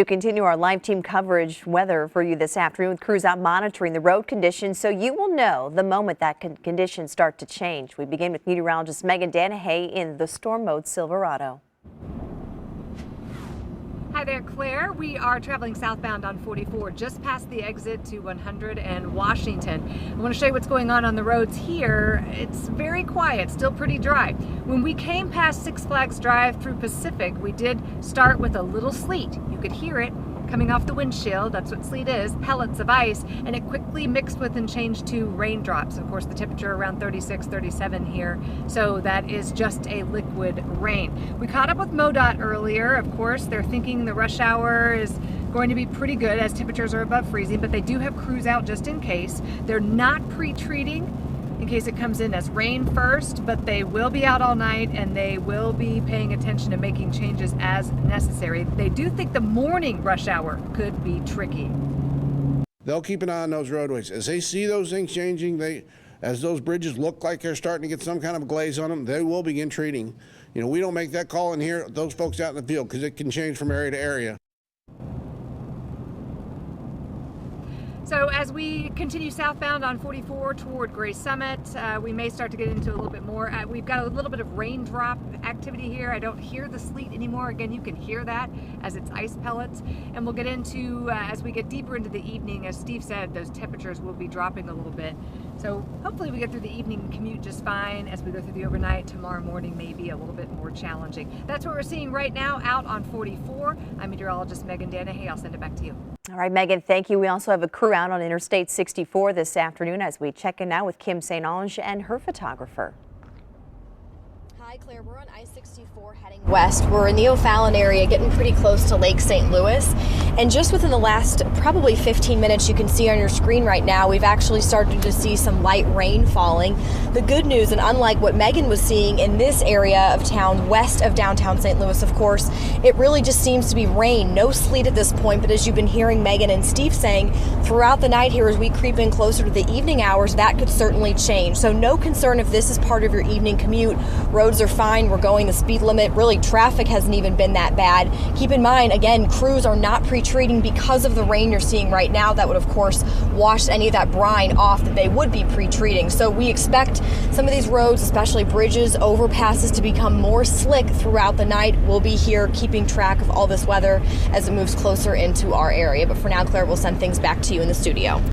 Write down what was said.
To continue our live team coverage weather for you this afternoon with crews out monitoring the road conditions so you will know the moment that conditions start to change. We begin with meteorologist Megan Danahay in the storm mode Silverado. Hi there, Claire. We are traveling southbound on 44 just past the exit to 100 and Washington. I want to show you what's going on the roads here. It's very quiet, still pretty dry. When we came past Six Flags Drive through Pacific, we did start with a little sleet. You could hear it coming off the windshield. That's what sleet is, pellets of ice, and it quickly mixed with and changed to raindrops. Of course, the temperature around 36, 37 here, so that is just a liquid rain. We caught up with MoDOT earlier. Of course, they're thinking the rush hour is going to be pretty good as temperatures are above freezing, but they do have crews out just in case. They're not pre-treating in case it comes in as rain first, but they will be out all night and they will be paying attention and making changes as necessary. They do think the morning rush hour could be tricky. They'll keep an eye on those roadways. As they see those things changing, as those bridges look like they're starting to get some kind of glaze on them, they will begin treating. You know, we don't make that call in here, those folks out in the field, because it can change from area to area. So as we continue southbound on 44 toward Gray Summit, we may start to get into a little bit more. We've got a little bit of raindrop activity here. I don't hear the sleet anymore. Again, you can hear that as it's ice pellets. And we'll get into, as we get deeper into the evening, as Steve said, those temperatures will be dropping a little bit. So hopefully we get through the evening commute just fine. As we go through the overnight, tomorrow morning may be a little bit more challenging. That's what we're seeing right now out on 44. I'm meteorologist Megan Danahay. I'll send it back to you. All right, Megan, thank you. We also have a crew out on Interstate 64 this afternoon as we check in now with Kim St. Ange and her photographer. Hi, Claire. We're on I-64 heading west. We're in the O'Fallon area, getting pretty close to Lake St. Louis. And just within the last probably 15 minutes, you can see on your screen right now, we've actually started to see some light rain falling. The good news, and unlike what Megan was seeing in this area of town, west of downtown St. Louis, of course, it really just seems to be rain. No sleet at this point, but as you've been hearing Megan and Steve saying, throughout the night here as we creep in closer to the evening hours, that could certainly change. So no concern if this is part of your evening commute. Roads are fine. We're going the speed limit. Really, traffic hasn't even been that bad. Keep in mind, again, crews are not pre-treating because of the rain you're seeing right now. That would, of course, wash any of that brine off that they would be pre-treating. So we expect some of these roads, especially bridges, overpasses, to become more slick throughout the night. We'll be here keeping track of all this weather as it moves closer into our area. But for now, Claire, we'll send things back to you in the studio.